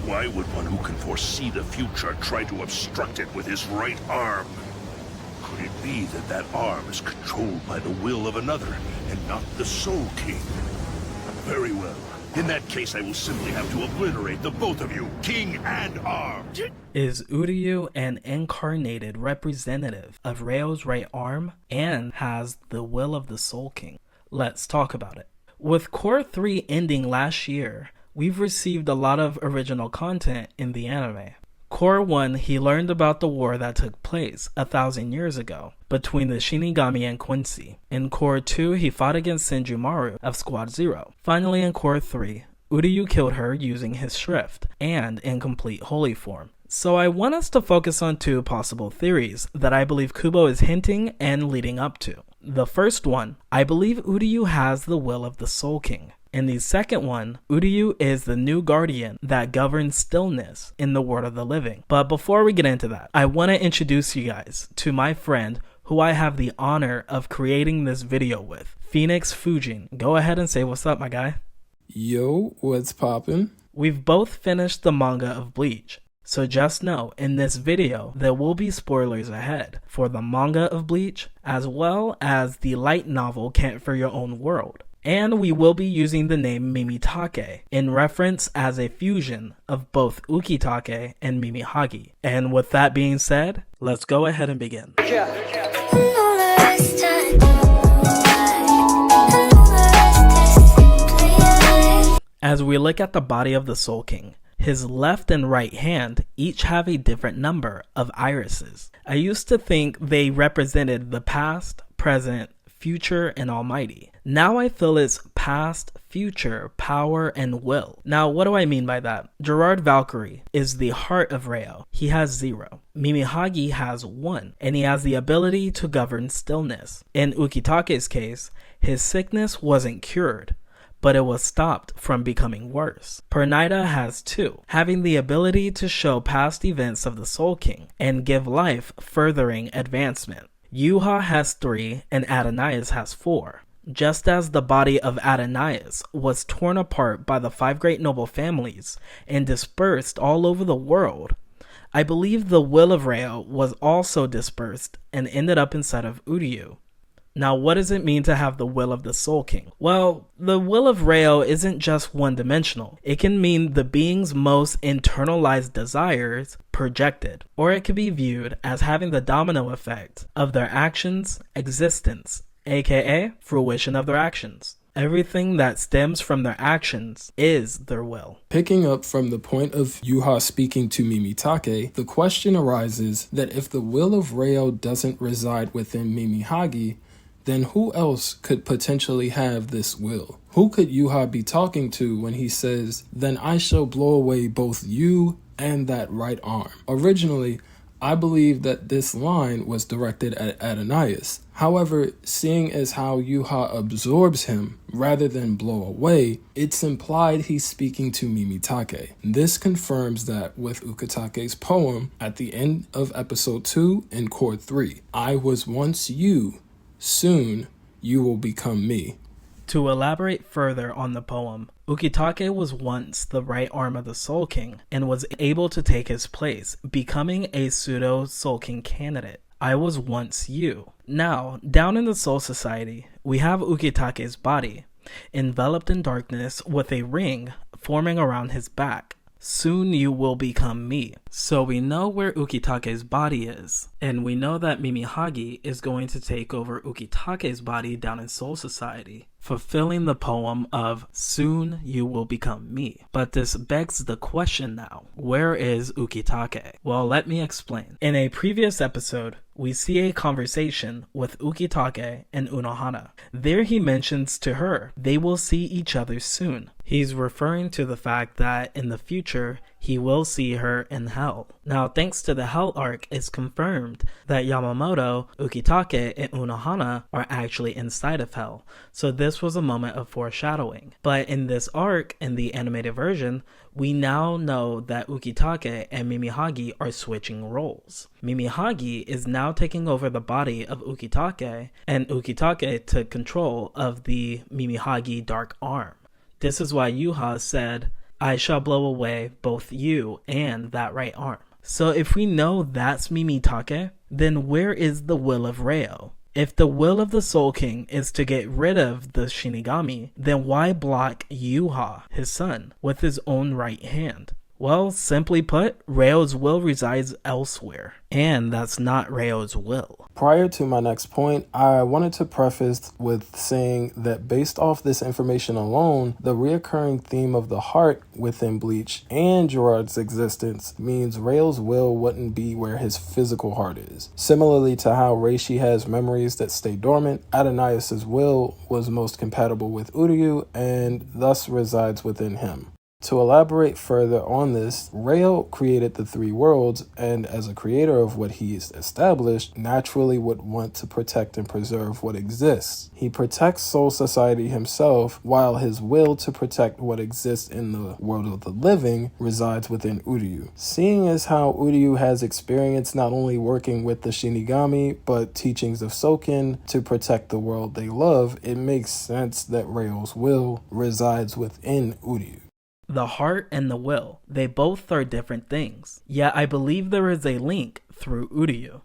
Why would one who can foresee the future try to obstruct it with his right arm? Could it be that that arm is controlled by the will of another, and not the Soul King? Very well. In that case, I will simply have to obliterate the both of you, king and arm. Is Uryu an incarnated representative of Ryo's right arm and has the will of the Soul King? Let's talk about it. With Core 3 ending last year, we've received a lot of original content in the anime. Core 1, he learned about the war that took place 1,000 years ago between the Shinigami and Quincy. In Core 2, he fought against Senjumaru of Squad 0. Finally, in Core 3, Uryu killed her using his Shrift and in complete holy form. So I want us to focus on two possible theories that I believe Kubo is hinting and leading up to. The first one, I believe Uryu has the will of the Soul King. In the second one, Uryu is the new guardian that governs stillness in the world of the living. But before we get into that, I want to introduce you guys to my friend who I have the honor of creating this video with, Phoenix Fujin. Go ahead and say what's up, my guy. Yo, what's poppin'? We've both finished the manga of Bleach. So just know, in this video, there will be spoilers ahead for the manga of Bleach, as well as the light novel Can't For Your Own World. And we will be using the name Mimihagi in reference as a fusion of both Ukitake and Mimihagi. And with that being said, let's go ahead and begin. As we look at the body of the Soul King, his left and right hand each have a different number of irises. I used to think they represented the past, present, future, and almighty. Now I feel it's past, future, power, and will. Now what do I mean by that? Gerard Valkyrie is the heart of Ryo. He has 0. Mimihagi has 1, and he has the ability to govern stillness. In Ukitake's case, his sickness wasn't cured, but it was stopped from becoming worse. Pernida has 2, having the ability to show past events of the Soul King and give life furthering advancement. Yuha has 3 and Adnyues has 4. Just as the body of Adnyues was torn apart by the 5 great noble families and dispersed all over the world, I believe the will of Ryo was also dispersed and ended up inside of Uryu. Now, what does it mean to have the will of the Soul King? Well, the will of Ryo isn't just one-dimensional. It can mean the being's most internalized desires projected, or it could be viewed as having the domino effect of their actions' existence, aka fruition of their actions. Everything that stems from their actions is their will. Picking up from the point of Yuha speaking to Mimihage, the question arises that if the will of Ryo doesn't reside within Mimihagi, then who else could potentially have this will? Who could Yuha be talking to when he says, "Then I shall blow away both you and that right arm"? Originally, I believe that this line was directed at Adnyues. However, seeing as how Yuha absorbs him rather than blow away, it's implied he's speaking to Mimihage. This confirms that with Ukitake's poem at the end of episode 2 in Core 3, "I was once you, soon you will become me." To elaborate further on the poem, Ukitake was once the right arm of the Soul King and was able to take his place, becoming a pseudo Soul King candidate. I was once you. Now, down in the Soul Society, we have Ukitake's body, enveloped in darkness with a ring forming around his back. Soon you will become me. So we know where Ukitake's body is, and we know that Mimihagi is going to take over Ukitake's body down in Soul Society, fulfilling the poem of "Soon you will become me." But this begs the question now, where is Ukitake? Well, let me explain. In a previous episode, we see a conversation with Ukitake and Unohana. There he mentions to her they will see each other soon. He's referring to the fact that in the future, he will see her in hell. Now, thanks to the hell arc, it's confirmed that Yamamoto, Ukitake, and Unohana are actually inside of hell. So this was a moment of foreshadowing. But in this arc, in the animated version, we now know that Ukitake and Mimihagi are switching roles. Mimihagi is now taking over the body of Ukitake, and Ukitake took control of the Mimihagi dark arm. This is why Yuha said, I shall blow away both you and that right arm. So if we know that's Mimihagi, then where is the will of Reo? If the will of the Soul King is to get rid of the Shinigami, then why block Yuha, his son, with his own right hand? Well, simply put, Reo's will resides elsewhere, and that's not Reo's will. Prior to my next point, I wanted to preface with saying that based off this information alone, the reoccurring theme of the heart within Bleach and Gerard's existence means Reo's will wouldn't be where his physical heart is. Similarly to how Reishi has memories that stay dormant, Adnyues' will was most compatible with Uryu and thus resides within him. To elaborate further on this, Reo created the three worlds, and as a creator of what he's established, naturally would want to protect and preserve what exists. He protects Soul Society himself, while his will to protect what exists in the world of the living resides within Uryu. Seeing as how Uryu has experience not only working with the Shinigami, but teachings of Soken to protect the world they love, it makes sense that Reo's will resides within Uryu. The heart and the will, they both are different things, yet I believe there is a link through Uryu.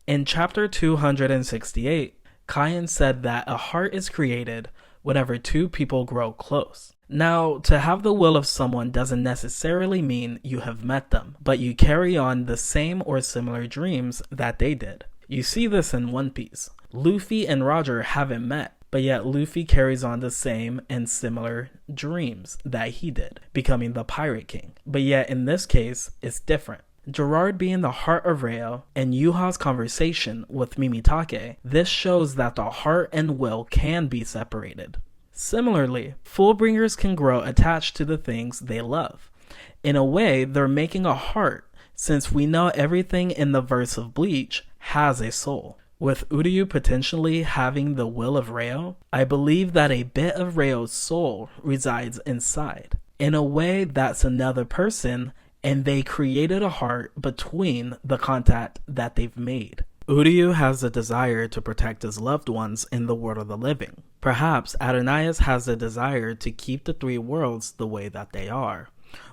In chapter 268, Kaien said that a heart is created whenever two people grow close. Now, to have the will of someone doesn't necessarily mean you have met them, but you carry on the same or similar dreams that they did. You see this in One Piece. Luffy and Roger haven't met, but yet Luffy carries on the same and similar dreams that he did, becoming the Pirate King. But yet in this case, it's different. Gerard being the heart of Reo and Yuha's conversation with Mimihagi, this shows that the heart and will can be separated. Similarly, Fullbringers can grow attached to the things they love. In a way, they're making a heart, since we know everything in the verse of Bleach has a soul. With Uryu potentially having the will of Reo, I believe that a bit of Reo's soul resides inside. In a way, that's another person, and they created a heart between the contact that they've made. Uryu has a desire to protect his loved ones in the world of the living. Perhaps Adnyues has a desire to keep the three worlds the way that they are,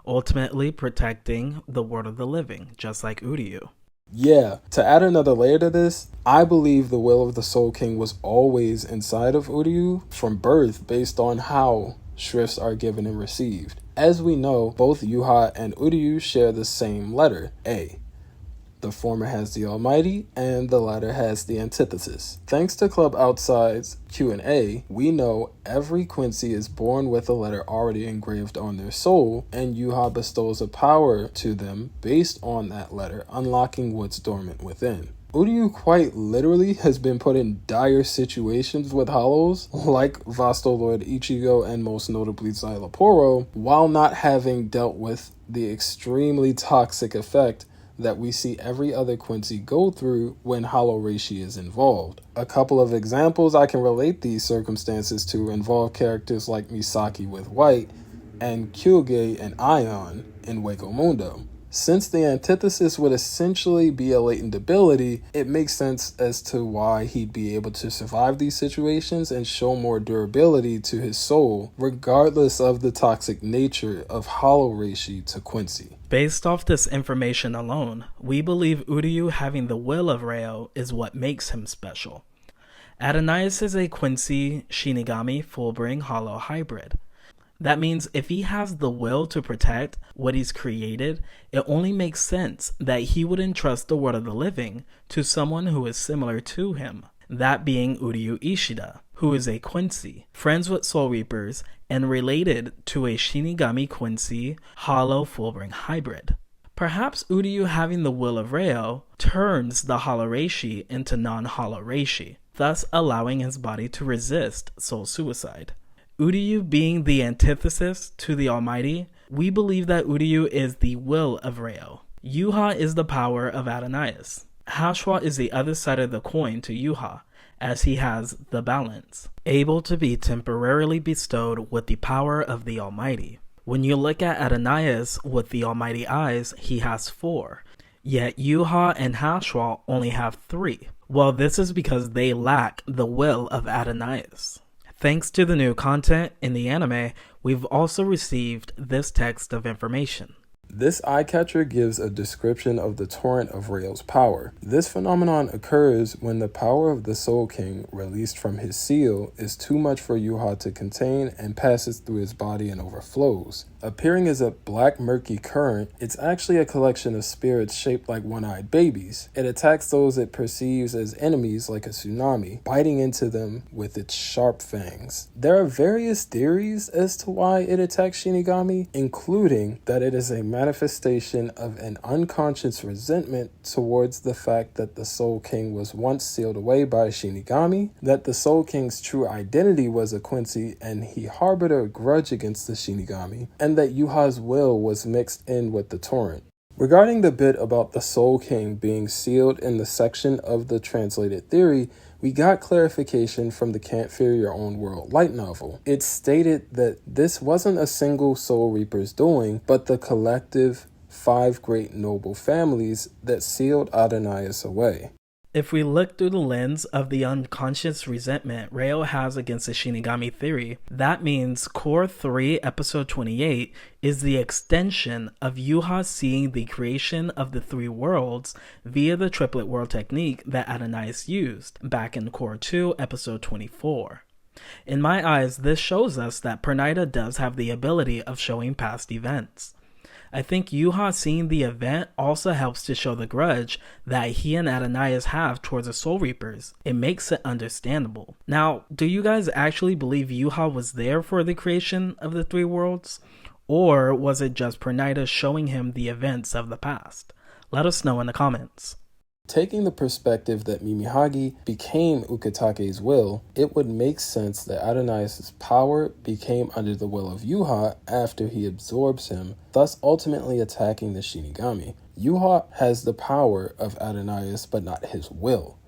ultimately protecting the world of the living, just like Uryu. Yeah, to add another layer to this, I believe the will of the Soul King was always inside of Uryu from birth based on how shrifts are given and received. As we know, both Yuha and Uryu share the same letter, A. The former has the Almighty, and the latter has the antithesis. Thanks to Club Outside's Q&A, we know every Quincy is born with a letter already engraved on their soul, and Yuha bestows a power to them based on that letter, unlocking what's dormant within. Uryu quite literally has been put in dire situations with hollows, like Vasto Lord Ichigo and most notably Xyloporo, while not having dealt with the extremely toxic effect that we see every other Quincy go through when Hollow Reishi is involved. A couple of examples I can relate these circumstances to involve characters like Misaki with White and Kyuge and Ion in Wako Mundo. Since the antithesis would essentially be a latent ability, it makes sense as to why he'd be able to survive these situations and show more durability to his soul, regardless of the toxic nature of Hollow Reishi to Quincy. Based off this information alone, we believe Uryu having the will of Reo is what makes him special. Adnyues is a Quincy Shinigami Fullbring Hollow hybrid. That means if he has the will to protect what he's created, it only makes sense that he would entrust the world of the living to someone who is similar to him, that being Uryu Ishida, who is a Quincy, friends with Soul Reapers, and related to a Shinigami Quincy Hollow Fullbring hybrid. Perhaps Uryu having the will of Reo turns the Hollow Reishi into non-Hollow Reishi, thus allowing his body to resist soul suicide. Uryu being the antithesis to the Almighty, we believe that Uryu is the will of Reo. Yuha is the power of Adnyues. Hashwa is the other side of the coin to Yuha, as he has the balance, able to be temporarily bestowed with the power of the Almighty. When you look at Adnyues with the Almighty eyes, he has 4, yet Yuha and Hashwa only have 3. Well, this is because they lack the will of Adnyues. Thanks to the new content in the anime, we've also received this text of information. This eye catcher gives a description of the torrent of Ryo's power. This phenomenon occurs when the power of the Soul King released from his seal is too much for Yuha to contain and passes through his body and overflows. Appearing as a black murky current, it's actually a collection of spirits shaped like one-eyed babies. It attacks those it perceives as enemies like a tsunami, biting into them with its sharp fangs. There are various theories as to why it attacks Shinigami, including that it is a manifestation of an unconscious resentment towards the fact that the Soul King was once sealed away by Shinigami, that the Soul King's true identity was a Quincy and he harbored a grudge against the Shinigami, and that Yuha's will was mixed in with the torrent. Regarding the bit about the Soul King being sealed in the section of the translated theory, we got clarification from the Can't Fear Your Own World light novel. It stated that this wasn't a single Soul Reaper's doing, but the collective 5 great noble families that sealed Adnyues away. If we look through the lens of the unconscious resentment Ryo has against the Shinigami theory, that means Core 3 Episode 28 is the extension of Yuha seeing the creation of the 3 worlds via the triplet world technique that Adnyues used back in Core 2 Episode 24. In my eyes, this shows us that Pernida does have the ability of showing past events. I think Yuha seeing the event also helps to show the grudge that he and Adnyues have towards the Soul Reapers. It makes it understandable. Now, do you guys actually believe Yuha was there for the creation of the 3 worlds? Or was it just Pernida showing him the events of the past? Let us know in the comments. Taking the perspective that Mimihagi became Ukitake's will, it would make sense that Adnyues' power became under the will of Yuha after he absorbs him, thus ultimately attacking the Shinigami. Yuha has the power of Adnyues but not his will,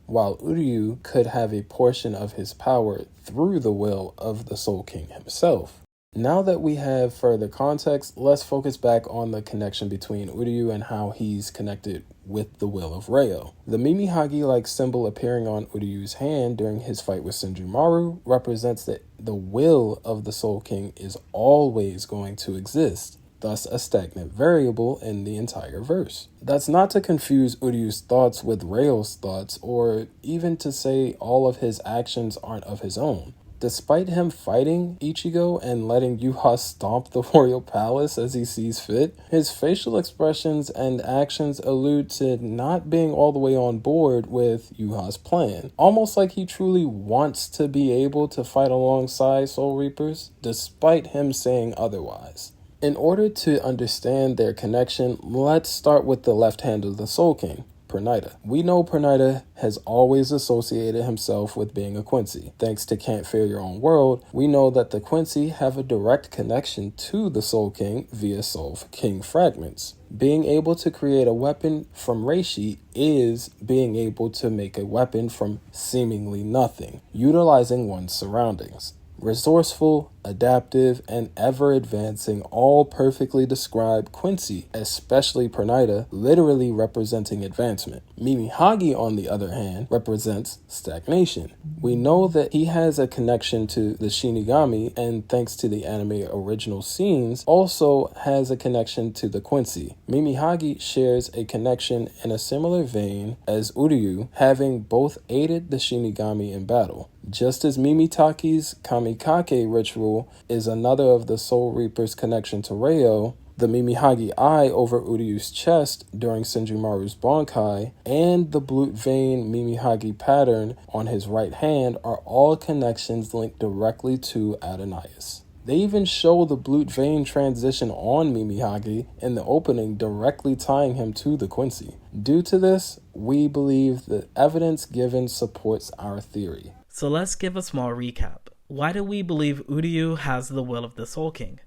while Uryu could have a portion of his power through the will of the Soul King himself. Now that we have further context, let's focus back on the connection between Uryu and how he's connected with the will of Ryo. The Mimihagi-like symbol appearing on Uryu's hand during his fight with Senjumaru represents that the will of the Soul King is always going to exist, thus a stagnant variable in the entire verse. That's not to confuse Uryu's thoughts with Ryo's thoughts, or even to say all of his actions aren't of his own. Despite him fighting Ichigo and letting Yuha stomp the royal palace as he sees fit, his facial expressions and actions allude to not being all the way on board with Yuha's plan. Almost like he truly wants to be able to fight alongside Soul Reapers, despite him saying otherwise. In order to understand their connection, let's start with the left hand of the Soul King, Pernida. We know Pernida has always associated himself with being a Quincy. Thanks to Can't Fear Your Own World, we know that the Quincy have a direct connection to the Soul King via Soul King fragments. Being able to create a weapon from Reishi is being able to make a weapon from seemingly nothing, utilizing one's surroundings. Resourceful, adaptive, and ever-advancing all perfectly describe Quincy, especially Pernida, literally representing advancement. Mimihagi, on the other hand, represents stagnation. We know that he has a connection to the Shinigami, and thanks to the anime original scenes, also has a connection to the Quincy. Mimihagi shares a connection in a similar vein as Uryu, having both aided the Shinigami in battle. Just as Mimitake's Kamikake ritual is another of the Soul Reaper's connection to Ryo, the Mimihagi eye over Uryu's chest during Senjumaru's Bankai, and the blue vein Mimihagi pattern on his right hand are all connections linked directly to Adnyues. They even show the blue vein transition on Mimihagi in the opening, directly tying him to the Quincy. Due to this, we believe the evidence given supports our theory. So let's give a small recap. Why do we believe Uryu has the will of the Soul King?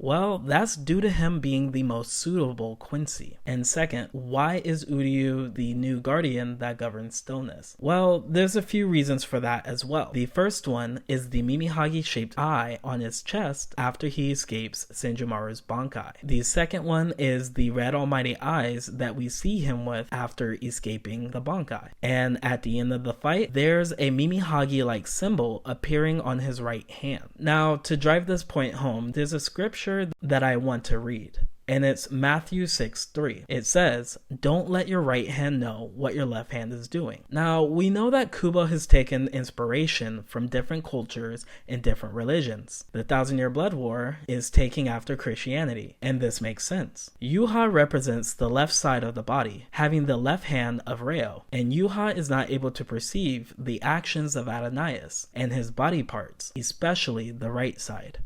Well, that's due to him being the most suitable Quincy. And second, why is Uryu the new guardian that governs stillness? Well, there's a few reasons for that as well. The first one is the Mimihagi-shaped eye on his chest after he escapes Senjumaru's Bankai. The second one is the red almighty eyes that we see him with after escaping the Bankai. And at the end of the fight, there's a Mimihagi-like symbol appearing on his right hand. Now, to drive this point home, there's a scripture that I want to read, and it's Matthew 6:3. It says, "Don't let your right hand know what your left hand is doing." Now, we know that Kubo has taken inspiration from different cultures and different religions. The Thousand Year Blood War is taking after Christianity, and this makes sense. Yuha represents the left side of the body, having the left hand of Reo, and Yuha is not able to perceive the actions of Adnyues and his body parts, especially the right side.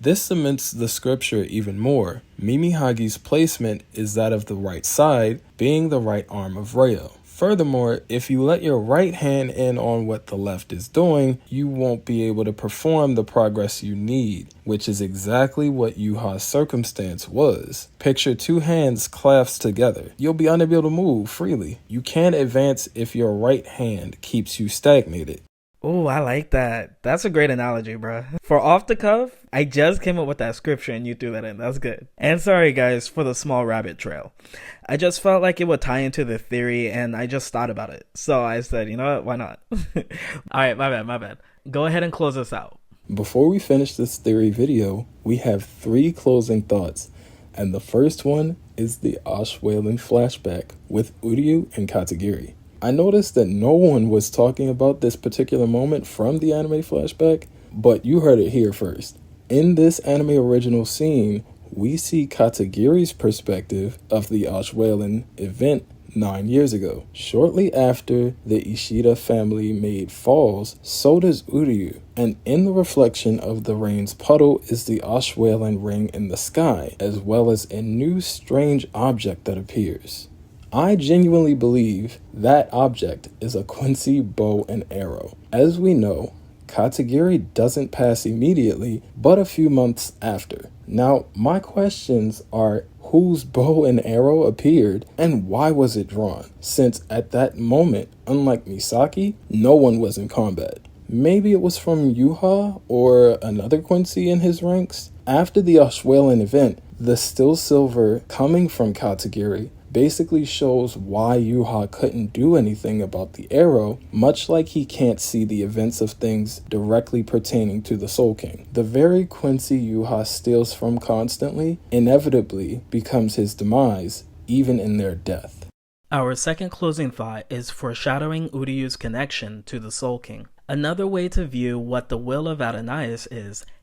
This cements the scripture even more. Mimihagi's placement is that of the right side, being the right arm of Reo. Furthermore, if you let your right hand in on what the left is doing, you won't be able to perform the progress you need, which is exactly what Yuha's circumstance was. Picture two hands clasped together. You'll be unable to move freely. You can't advance if your right hand keeps you stagnated. Oh, I like that. That's a great analogy, bro. For off the cuff, I just came up with that scripture and you threw that in. That's good. And sorry, guys, for the small rabbit trail. I just felt like it would tie into the theory and I just thought about it. So I said, you know what? Why not? All right, my bad. Go ahead and close us out. Before we finish this theory video, we have 3 closing thoughts. And the first one is the Ashwaubenon flashback with Uryu and Katagiri. I noticed that no one was talking about this particular moment from the anime flashback, but you heard it here first. In this anime original scene, we see Katagiri's perspective of the Ashwaubenon event 9 years ago. Shortly after the Ishida family maid falls, so does Uryu, and in the reflection of the rain's puddle is the Ashwaubenon ring in the sky, as well as a new strange object that appears. I genuinely believe that object is a Quincy bow and arrow. As we know, Katagiri doesn't pass immediately, but a few months after. Now, my questions are, whose bow and arrow appeared, and why was it drawn? Since at that moment, unlike Misaki, no one was in combat. Maybe it was from Yuha or another Quincy in his ranks? After the Ashwaubenon event, the still silver coming from Katagiri basically shows why Yuha couldn't do anything about the arrow, much like he can't see the events of things directly pertaining to the Soul King. The very Quincy Yuha steals from constantly inevitably becomes his demise, even in their death. Our second closing thought is foreshadowing Uryu's connection to the Soul King. Another way to view what the will of Adnyues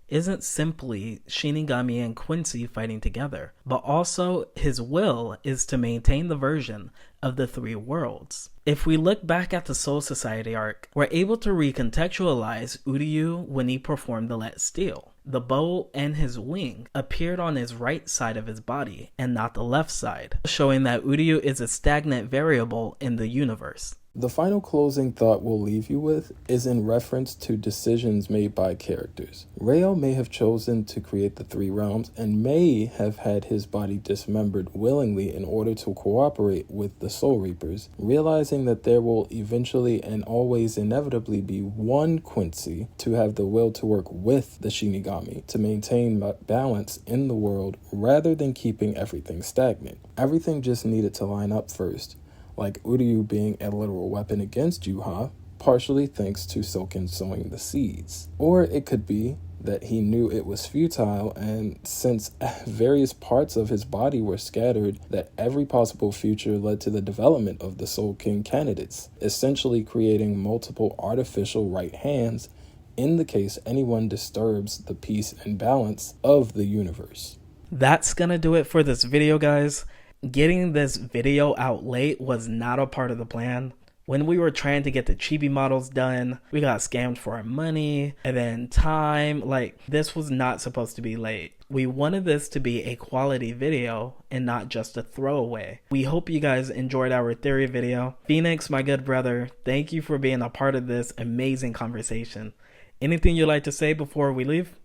isn't simply Shinigami and Quincy fighting together, but also his will is to maintain the version of the 3 worlds. If we look back at the Soul Society arc, we're able to recontextualize Uryu when he performed the Let Steal. The bow and his wing appeared on his right side of his body and not the left side, showing that Uryu is a stagnant variable in the universe. The final closing thought we'll leave you with is in reference to decisions made by characters. Reo may have chosen to create the 3 realms and may have had his body dismembered willingly in order to cooperate with the Soul Reapers, realizing that there will eventually and always inevitably be one Quincy to have the will to work with the Shinigami to maintain balance in the world rather than keeping everything stagnant. Everything just needed to line up first, like Uryu being a literal weapon against Yuha, partially thanks to Soken sowing the seeds. Or it could be that he knew it was futile, and since various parts of his body were scattered, that every possible future led to the development of the Soul King candidates, essentially creating multiple artificial right hands in the case anyone disturbs the peace and balance of the universe. That's gonna do it for this video, guys. Getting this video out late was not a part of the plan. When we were trying to get the chibi models done, we got scammed for our money and then time. Like, this was not supposed to be late. We wanted this to be a quality video and not just a throwaway. We hope you guys enjoyed our theory video. Phoenix, my good brother, thank you for being a part of this amazing conversation. Anything you'd like to say before we leave?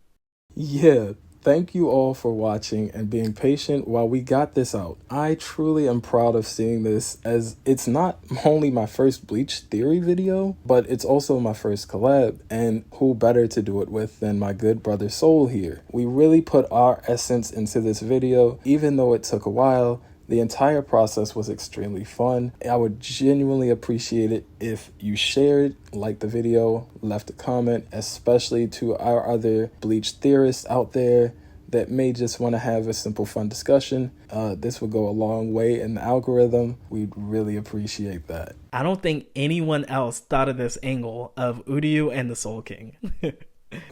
Yeah, Thank you all for watching and being patient while we got this out. I truly am proud of seeing this, as it's not only my first Bleach theory video, but it's also my first collab, and who better to do it with than my good brother Soul here. We really put our essence into this video, even though it took a while. The entire process was extremely fun. I would genuinely appreciate it if you shared, liked the video, left a comment, especially to our other Bleach theorists out there that may just want to have a simple fun discussion. This would go a long way in the algorithm. We'd really appreciate that. I don't think anyone else thought of this angle of Uryu and the Soul King.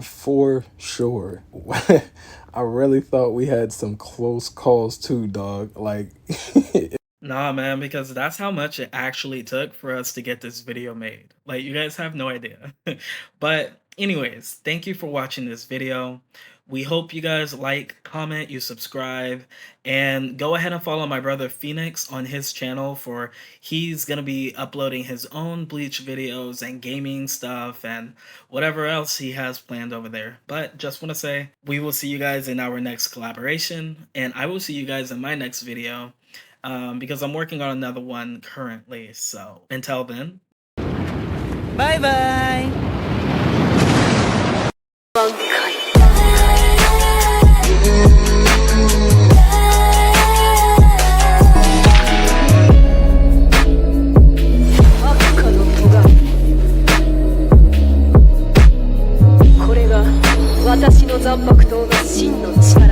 For sure. I really thought we had some close calls too, dog. Like, Nah, man, because that's how much it actually took for us to get this video made. Like, you guys have no idea. But anyways, thank you for watching this video. We hope you guys like, comment, you subscribe, and go ahead and follow my brother Phoenix on his channel, for he's going to be uploading his own Bleach videos and gaming stuff and whatever else he has planned over there. But just want to say, we will see you guys in our next collaboration, and I will see you guys in my next video, because I'm working on another one currently. So until then, bye bye. 私の残白刀の真の力